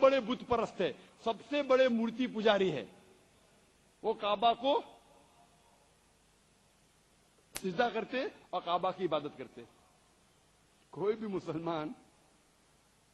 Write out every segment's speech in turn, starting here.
بڑے بت پرست ہے, سب سے بڑے مورتی پجاری ہے, وہ کعبہ کو سجدہ کرتے اور کعبہ کی عبادت کرتے. کوئی بھی مسلمان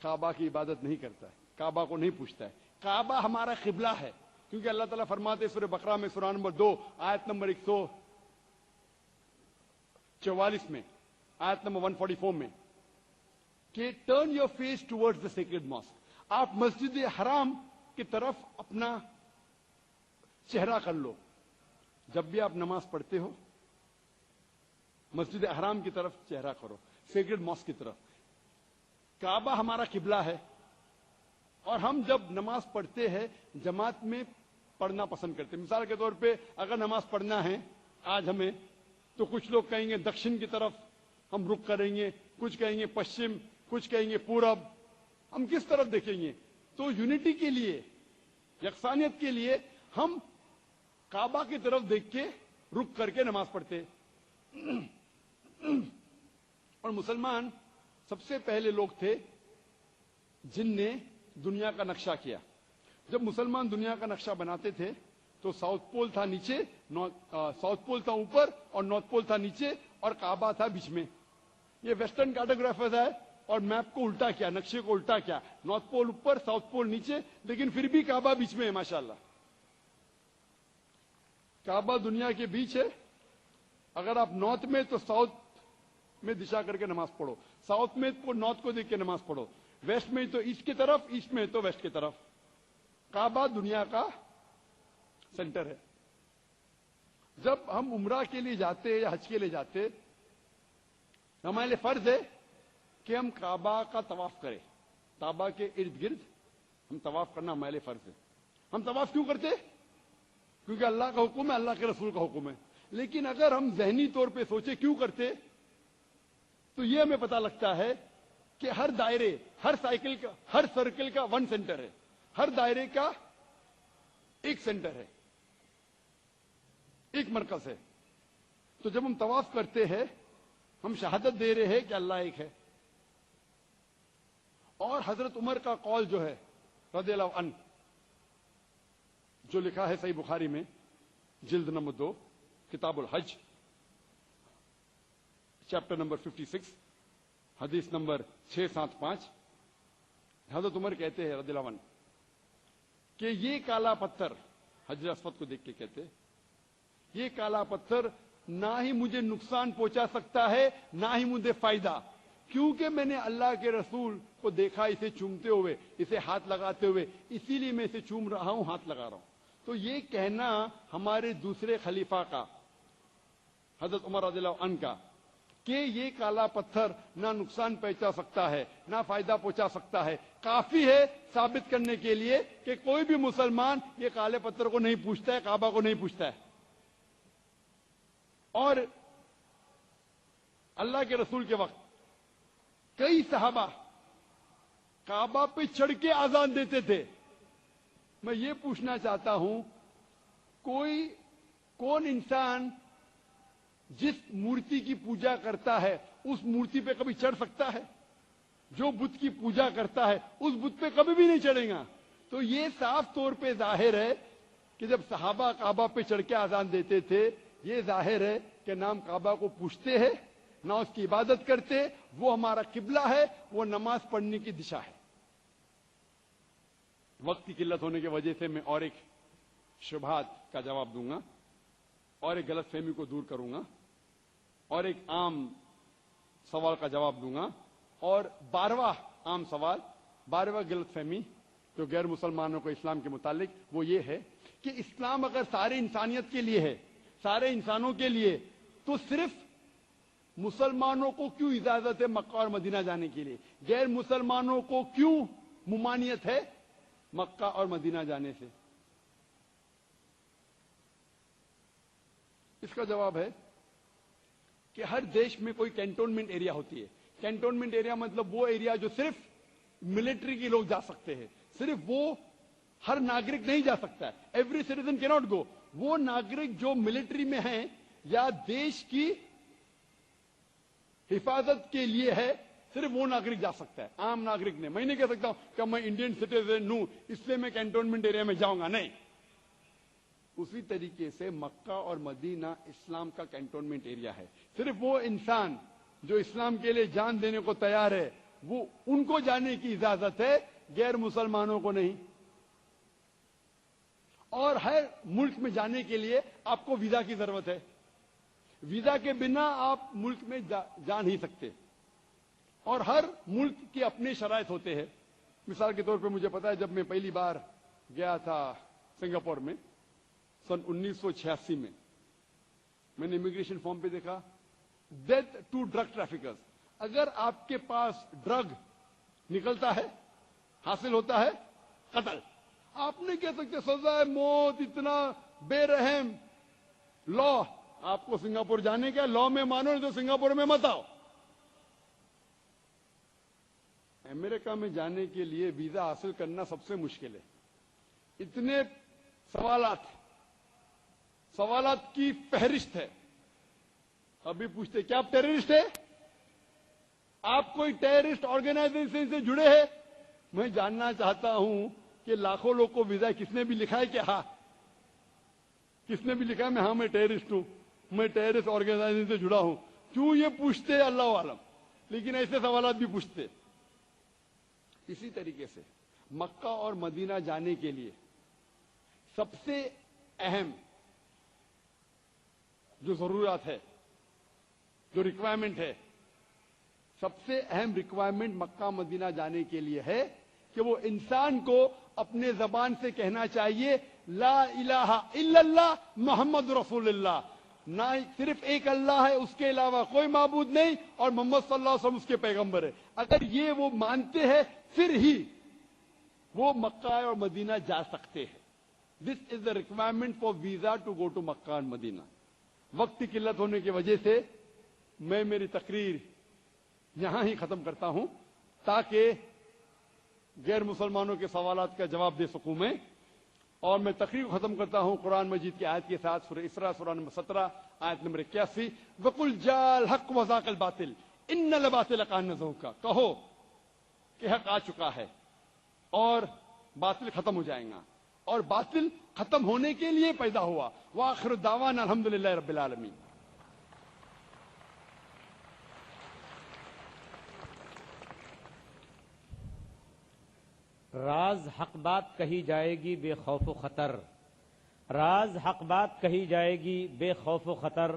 کعبہ کی عبادت نہیں کرتا ہے, کعبہ کو نہیں پوچھتا ہے. کعبہ ہمارا قبلہ ہے, کیونکہ اللہ تعالیٰ فرماتے ہیں سورہ بقرہ میں سورہ نمبر 2 آیت نمبر 144 میں, آیت نمبر 144 میں, کہ turn your face towards the sacred mosque. آپ مسجد حرام کی طرف اپنا چہرہ کر لو. جب بھی آپ نماز پڑھتے ہو مسجد حرام کی طرف چہرہ کرو, سیکرڈ ماسک کی طرف. کعبہ ہمارا قبلہ ہے, اور ہم جب نماز پڑھتے ہیں جماعت میں پڑھنا پسند کرتے ہیں. مثال کے طور پہ اگر نماز پڑھنا ہے آج ہمیں, تو کچھ لوگ کہیں گے دکشن کی طرف ہم رخ کریں گے, کچھ کہیں گے پشچم, کچھ کہیں گے پورب. ہم کس طرف دیکھیں گے؟ تو یونٹی کے لیے, یکسانیت کے لیے ہم کعبہ کی طرف دیکھ کے رخ کر کے نماز پڑھتے. اور مسلمان سب سے پہلے لوگ تھے جن نے دنیا کا نقشہ کیا. جب مسلمان دنیا کا نقشہ بناتے تھے تو ساؤتھ پول تھا نیچے, ساؤتھ پول تھا اوپر اور نارتھ پول تھا نیچے, اور کعبہ تھا بیچ میں. یہ ویسٹرن کارٹوگرافرز ہے اور میپ کو الٹا کیا, نقشے کو الٹا کیا, نارتھ پول اوپر ساؤتھ پول نیچے, لیکن پھر بھی کعبہ بیچ میں ہے. ماشاءاللہ کعبہ دنیا کے بیچ ہے. اگر آپ نارتھ میں تو ساؤتھ میں دشا کر کے نماز پڑھو, ساؤتھ میں تو نارتھ کو دیکھ کے نماز پڑھو, ویسٹ میں تو ایسٹ کی طرف, ایسٹ میں تو ویسٹ کی طرف. کعبہ دنیا کا سینٹر ہے. جب ہم عمرہ کے لیے جاتے یا حج کے لیے جاتے, ہمارے لیے فرض ہے کہ ہم کعبہ کا طواف کریں. کعبہ کے ارد گرد ہم طواف کرنا ہمارے لیے فرض ہے. ہم طواف کیوں کرتے؟ کیونکہ اللہ کا حکم ہے, اللہ کے رسول کا حکم ہے. لیکن اگر ہم ذہنی طور پہ سوچے کیوں کرتے, تو یہ ہمیں پتا لگتا ہے کہ ہر دائرے, ہر سائیکل کا, ہر سرکل کا ون سینٹر ہے, ہر دائرے کا ایک سینٹر ہے, ایک مرکز ہے. تو جب ہم طواف کرتے ہیں ہم شہادت دے رہے ہیں کہ اللہ ایک ہے. اور حضرت عمر کا قول جو ہے رضی اللہ عنہ, جو لکھا ہے صحیح بخاری میں جلد نمبر 2 کتاب الحج چیپٹر نمبر 56 حدیث نمبر 675, حضرت عمر کہتے ہیں رضی اللہ عنہ کہ یہ کالا پتھر, حجر اسود کو دیکھ کے کہتے یہ کالا پتھر نہ ہی مجھے نقصان پہنچا سکتا ہے نہ ہی مجھے فائدہ, کیونکہ میں نے اللہ کے رسول کو دیکھا اسے چومتے ہوئے, اسے ہاتھ لگاتے ہوئے, اسی لیے میں اسے چوم رہا ہوں, ہاتھ لگا رہا ہوں. تو یہ کہنا ہمارے دوسرے خلیفہ کا, حضرت عمر رضی اللہ عنہ کا, کہ یہ کالا پتھر نہ نقصان پہنچا سکتا ہے نہ فائدہ پہنچا سکتا ہے, کافی ہے ثابت کرنے کے لیے کہ کوئی بھی مسلمان یہ کالے پتھر کو نہیں پوچھتا ہے, کعبہ کو نہیں پوچھتا ہے. اور اللہ کے رسول کے وقت کئی صحابہ کعبہ پہ چڑھ کے اذان دیتے تھے. میں یہ پوچھنا چاہتا ہوں, کون انسان جس مورتی کی پوجا کرتا ہے اس مورتی پہ کبھی چڑھ سکتا ہے؟ جو بت کی پوجا کرتا ہے اس بت پہ کبھی بھی نہیں چڑھے گا. تو یہ صاف طور پہ ظاہر ہے کہ جب صحابہ کعبہ پہ چڑھ کے اذان دیتے تھے, یہ ظاہر ہے کہ نام کعبہ کو پوچھتے ہیں نہ اس کی عبادت کرتے. وہ ہمارا قبلہ ہے, وہ نماز پڑھنے کی دشا ہے. وقت کی قلت ہونے کی وجہ سے میں اور ایک شبہات کا جواب دوں گا, اور ایک غلط فہمی کو دور کروں گا, اور ایک عام سوال کا جواب دوں گا, اور 12واں عام سوال, 12واں غلط فہمی جو غیر مسلمانوں کو اسلام کے متعلق وہ یہ ہے کہ اسلام اگر سارے انسانیت کے لیے ہے, سارے انسانوں کے لیے, تو صرف مسلمانوں کو کیوں اجازت ہے مکہ اور مدینہ جانے کے لیے, غیر مسلمانوں کو کیوں ممانعت ہے مکہ اور مدینہ جانے سے؟ اس کا جواب ہے کہ ہر دیش میں کوئی کینٹونمنٹ ایریا ہوتی ہے. کینٹونمنٹ ایریا مطلب وہ ایریا جو صرف ملٹری کے لوگ جا سکتے ہیں, صرف وہ, ہر ناگرک نہیں جا سکتا ہے, ایوری سٹیزن کی ناٹ گو. وہ ناگرک جو ملٹری میں ہیں یا دیش کی حفاظت کے لیے ہے सिर्फ वो नागरिक जा सकता है, आम नागरिक नहीं। मैं नहीं कह सकता हूं कि मैं इंडियन सिटीजन हूं इसलिए मैं कैंटोनमेंट एरिया में जाऊंगा, नहीं। उसी तरीके से मक्का और मदीना इस्लाम का कैंटोनमेंट एरिया है। सिर्फ वो इंसान जो इस्लाम के लिए जान देने को तैयार है, वो उनको जाने की इजाजत है, गैर मुसलमानों को नहीं। और हर मुल्क में जाने के लिए आपको वीजा की जरूरत है। वीजा के बिना आप मुल्क में जा नहीं सकते। और हर मुल्क के अपने शराइत होते हैं। मिसाल के तौर पे मुझे पता है, जब मैं पहली बार गया था सिंगापुर में सन 1986 में, मैंने इमिग्रेशन फॉर्म पे देखा डेथ टू ड्रग ट्रैफिकर्स। अगर आपके पास ड्रग निकलता है, हासिल होता है, कत्ल। आप नहीं कह सकते सजा है मौत, इतना बेरहम लॉ। आपको सिंगापुर जाने का लॉ में मानो, नहीं तो सिंगापुर में मत आओ। अमेरिका में जाने के लिए वीजा हासिल करना सबसे मुश्किल है। इतने सवालात की फहरिस्त है। अभी पूछते क्या आप टेररिस्ट है? आप कोई टेररिस्ट ऑर्गेनाइजेशन से जुड़े हैं? मैं जानना चाहता हूं कि लाखों लोग को वीजा किसने भी लिखा है कि हाँ, किसने भी लिखा है मैं, हाँ मैं टेररिस्ट हूं, मैं टेररिस्ट ऑर्गेनाइजेशन से जुड़ा हूं। क्यों ये पूछते अल्लाह आलम, लेकिन ऐसे सवालात भी पूछते। इसी तरीके से मक्का और मदीना जाने के लिए सबसे अहम जो जरूरत है, जो रिक्वायरमेंट है, सबसे अहम रिक्वायरमेंट मक्का मदीना जाने के लिए है कि वो इंसान को अपने जबान से कहना चाहिए ला इलाहा इल्लल्लाह मोहम्मद रसूलुल्लाह। ना सिर्फ एक अल्लाह है, उसके अलावा कोई माबूद नहीं, और मोहम्मद सल्लल्लाहु अलैहि वसल्लम उसके पैगंबर है। अगर ये वो मानते हैं फिर ही वो मक्का और मदीना जा सकते हैं। This is the requirement for visa to go to Mecca और मदीना। वक्त की किल्लत होने की वजह से मैं मेरी तकरीर यहां ही खत्म करता हूं, ताकि गैर मुसलमानों के सवालात का जवाब दे सकूं मैं। और मैं तकरीर को खत्म करता हूं कुरान मजीद की आयत के साथ, सूरह इसरा सूरह नंबर 17 आयत नंबर 81, वकुल जाल हक वज़ाक़ल बातिल इन्नल बातिल कान ज़हूक़ा। कहो कि हक आ चुका है और बातिल खत्म हो जाएगा, और बातिल खत्म होने के लिए पैदा हुआ। व आखिर दावाना अल्हम्दुलिल्लाहि रब्बिल आलमीन। राज हक बात कही जाएगी बेखौफ खतर, राज हक बात कही जाएगी बेखौफ खतर,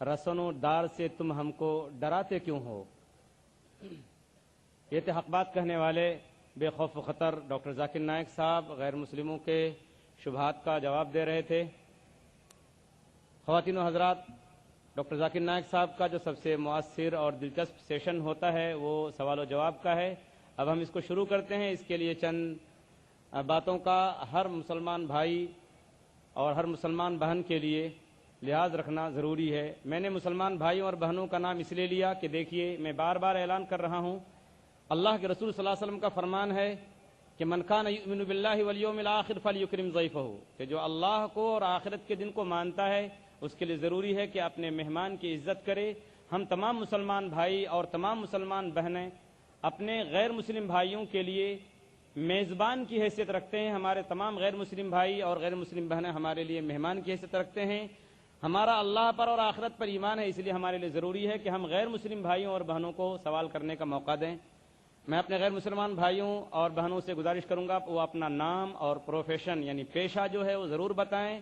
रसनो दार से तुम हमको डराते क्यों हो। ये थे हक बात कहने वाले बेखौफ खतर डॉक्टर जाकिर नायक साहब, गैर मुस्लिमों के शुबहात का जवाब दे रहे थे। ख़वातीन व हज़रात, डॉक्टर जाकिर नायक साहब का जो सबसे मुअस्सिर और दिलचस्प सेशन होता है वो सवाल व जवाब का है। अब हम इसको शुरू करते हैं। इसके लिए चंद बातों का हर मुसलमान भाई और हर मुसलमान बहन के लिए लिहाज रखना ज़रूरी है। मैंने मुसलमान भाइयों और बहनों का नाम इसलिए लिया कि देखिए, मैं बार बार ऐलान कर रहा हूँ, अल्लाह के रसूल सल्लल्लाहु अलैहि वसल्लम का फरमान है कि मन कान युमिनु बिल्लाहि वल यौमिल आखिर फलयुक्रिम ज़ैफ़हू, कि जो अल्लाह को और आखिरत के दिन को मानता है उसके लिए ज़रूरी है कि अपने मेहमान की इज़्ज़त करे। हम तमाम मुसलमान भाई और तमाम मुसलमान बहनें अपने गैर मुस्लिम भाइयों के लिए मेज़बान की हैसियत रखते हैं। हमारे तमाम गैर मुस्लिम भाई और गैर मुस्लिम बहनें हमारे लिए मेहमान की हैसियत रखते हैं। हमारा अल्लाह पर और आखिरत पर ईमान है, इसलिए हमारे लिए ज़रूरी है कि हम गैर मुस्लिम भाइयों और बहनों को सवाल करने का मौका दें। मैं अपने गैर मुसलमान भाइयों और बहनों से गुजारिश करूंगा वो अपना नाम और प्रोफेशन यानी पेशा जो है वो ज़रूर बताएं,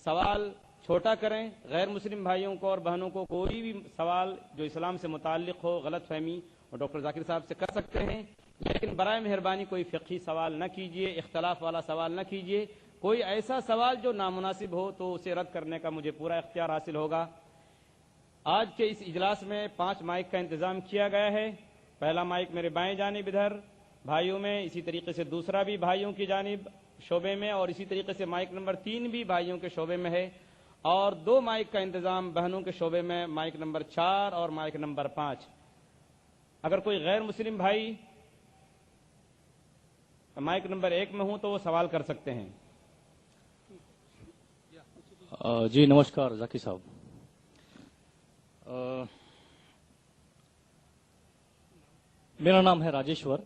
सवाल छोटा करें। गैर मुस्लिम भाइयों को और बहनों को कोई भी सवाल जो इस्लाम से मुताल्लिक़ हो, गलत फहमी, और डॉक्टर जाकिर साहब से कर सकते हैं, लेकिन बराए मेहरबानी कोई फ़िक़ही सवाल न कीजिए, इख्तलाफ वाला सवाल न कीजिए। कोई ऐसा सवाल जो नामुनासिब हो तो उसे रद्द करने का मुझे पूरा इख्तियार हासिल होगा। आज के इस इजलास में 5 माइक का इंतज़ाम किया गया है। पहला माइक मेरे बाएं जानिब इधर भाइयों में, इसी तरीके से दूसरा भी भाइयों की जानिब शोबे में, और इसी तरीके से माइक नंबर 3 भी भाइयों के शोबे में है, और 2 माइक का इंतज़ाम बहनों के शोबे में, माइक नंबर 4 और माइक नंबर 5। अगर कोई गैर मुस्लिम भाई माइक नंबर 1 में हो तो वो सवाल कर सकते हैं। जी नमस्कार जाकिर साहब। मेरा नाम है राजेश्वर।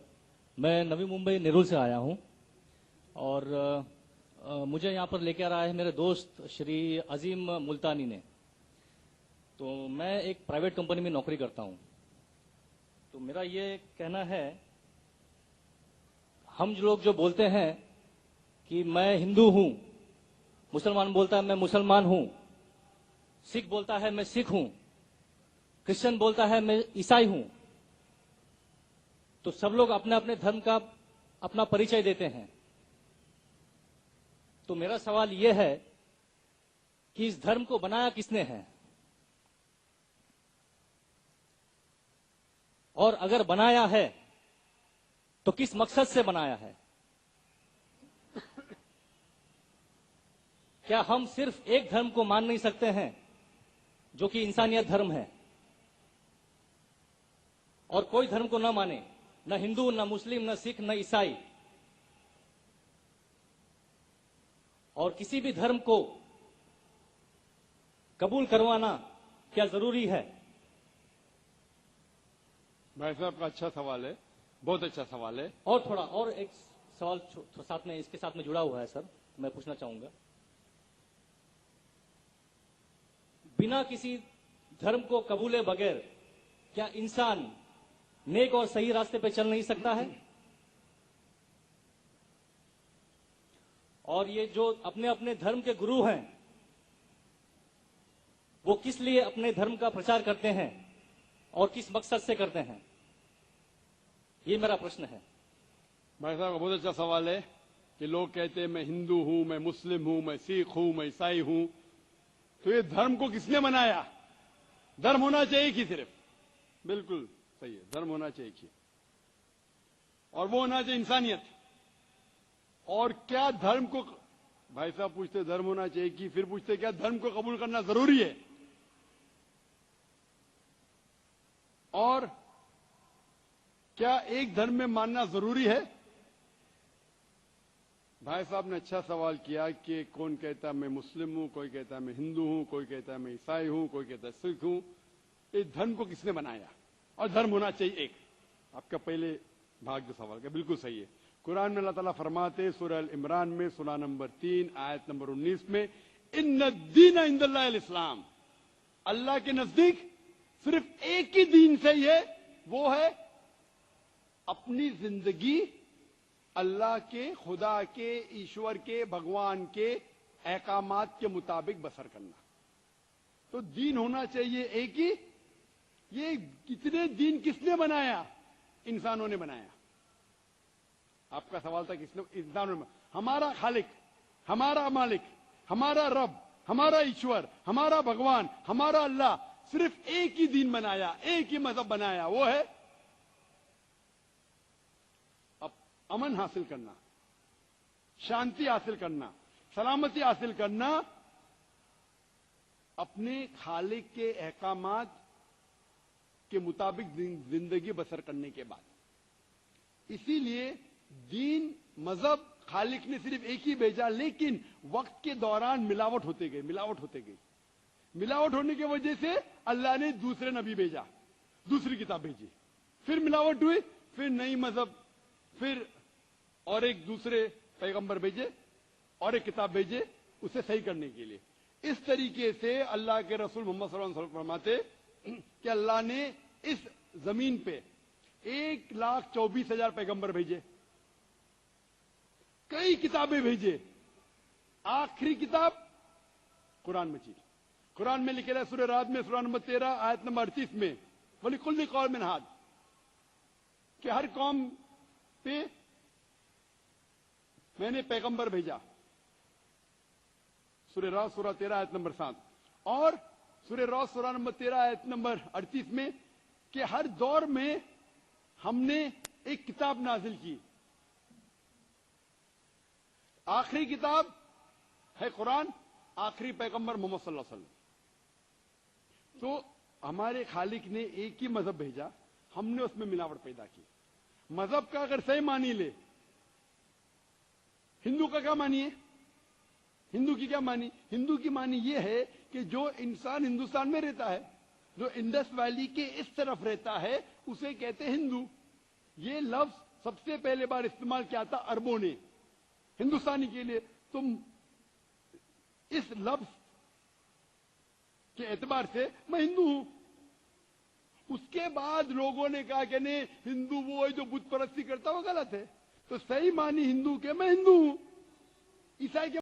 मैं नवी मुंबई नेरुल से आया हूं और मुझे यहाँ पर लेकर आया है मेरे दोस्त श्री अजीम मुल्तानी ने। तो मैं एक प्राइवेट कंपनी में नौकरी करता हूं। तो मेरा ये कहना है, हम लोग जो बोलते हैं कि मैं हिंदू हूं, मुसलमान बोलता है मैं मुसलमान हूं, सिख बोलता है मैं सिख हूं, क्रिश्चियन बोलता है मैं ईसाई हूं, तो सब लोग अपने अपने धर्म का अपना परिचय देते हैं। तो मेरा सवाल यह है कि इस धर्म को बनाया किसने है, और अगर बनाया है तो किस मकसद से बनाया है? क्या हम सिर्फ एक धर्म को मान नहीं सकते हैं जो कि इंसानियत धर्म है, और कोई धर्म को न माने, न हिंदू, न मुस्लिम, न सिख, न ईसाई, और किसी भी धर्म को कबूल करवाना क्या जरूरी है? भाई साहब का अच्छा सवाल है, बहुत अच्छा सवाल है। और थोड़ा और एक सवाल साथ में इसके साथ में जुड़ा हुआ है सर, मैं पूछना चाहूंगा। बिना किसी धर्म को कबूले बगैर क्या इंसान नेक और सही रास्ते पे चल नहीं सकता है? और ये जो अपने अपने धर्म के गुरु हैं, वो किस लिए अपने धर्म का प्रचार करते हैं और किस मकसद से करते हैं? ये मेरा प्रश्न है। भाई साहब का बहुत अच्छा सवाल है कि लोग कहते हैं मैं हिंदू हूं, मैं मुस्लिम हूं, मैं सिख हूं, मैं ईसाई हूं। तो ये धर्म को किसने बनाया? धर्म होना चाहिए कि सिर्फ, बिल्कुल सही है, धर्म होना चाहिए कि, और वो होना चाहिए इंसानियत। और क्या धर्म को, भाई साहब पूछते धर्म होना चाहिए कि, फिर पूछते क्या धर्म को कबूल करना जरूरी है? और क्या एक धर्म में मानना जरूरी है? भाई साहब ने अच्छा सवाल किया कि कौन कहता है मैं मुस्लिम हूं, कोई कहता है मैं हिंदू हूं, कोई कहता है मैं ईसाई हूं, कोई कहता है सिख हूं। इस धर्म को किसने बनाया? और धर्म होना चाहिए एक। आपका पहले भाग जो सवाल का बिल्कुल सही है। कुरान में अल्लाह ताला फरमाते सूरह अल इमरान में सूरा नंबर 3 आयत नंबर 19 में, इन्ना दीन इंदल्लाहिल इस्लाम, अल्लाह के नजदीक सिर्फ एक ही दीन सही है, वो है अपनी जिंदगी अल्लाह के, खुदा के, ईश्वर के, भगवान के अहकामात के मुताबिक बसर करना। तो दीन होना चाहिए एक ही। ये कितने दीन किसने बनाया? इंसानों ने बनाया। आपका सवाल था किसने? इंसानों ने। हमारा खालिक, हमारा मालिक, हमारा रब, हमारा ईश्वर, हमारा भगवान, हमारा अल्लाह सिर्फ एक ही दीन बनाया, एक ही मजहब बनाया, वो है अमन हासिल करना, शांति हासिल करना, सलामती हासिल करना अपने खालिक के अहकामात के मुताबिक जिंदगी बसर करने के बाद। इसीलिए दीन, मजहब खालिक ने सिर्फ एक ही भेजा, लेकिन वक्त के दौरान मिलावट होते गई, मिलावट होते गई। मिलावट होने की वजह से अल्लाह ने दूसरे नबी भेजा, दूसरी किताब भेजी, फिर मिलावट हुई, फिर नई मजहब, फिर और एक दूसरे पैगंबर भेजे और एक किताब भेजे उसे सही करने के लिए। इस तरीके से अल्लाह के रसूल मोहम्मद सल्लल्लाहु अलैहि वसल्लम फरमाते कि अल्लाह ने इस जमीन पे 1,24,000 पैगंबर भेजे, कई किताबें भेजे। आखिरी किताब कुरान मजीद। कुरान में लिखे रहा सूरह राद में सूरा नंबर 13 आयत नंबर 38 में, वलिकुल्लि कौमिन हाद, कि हर कौम पे मैंने पैगंबर भेजा। सूरह राद सूरा 13 आयत नंबर 7 और सूरह राद सूरा नंबर 13 आयत नंबर 38 में कि हर दौर में हमने एक किताब नाजिल की। आखिरी किताब है कुरान, आखिरी पैगंबर मोहम्मद सल्लल्लाहु अलैहि वसल्लम। तो हमारे खालिक ने एक ही मजहब भेजा, हमने उसमें मिलावट पैदा की। मजहब का अगर सही मानी ले, हिंदू का क्या मानिए? हिंदू की क्या मानी? हिंदू की मानी यह है कि जो इंसान हिंदुस्तान में रहता है, जो इंडस वैली के इस तरफ रहता है, उसे कहते हैं हिंदू। یہ لفظ سب سے پہلے بار استعمال کیا تھا عربوں نے ہندوستانی کے لیے. تم اس لفظ کے اعتبار سے میں ہندو ہوں. اس کے بعد لوگوں نے کہا کہ نہیں ہندو وہ ہے جو بت پرستی کرتا وہ غلط ہے. تو صحیح معنی ہندو کے میں ہندو ہوں. عیسائی کے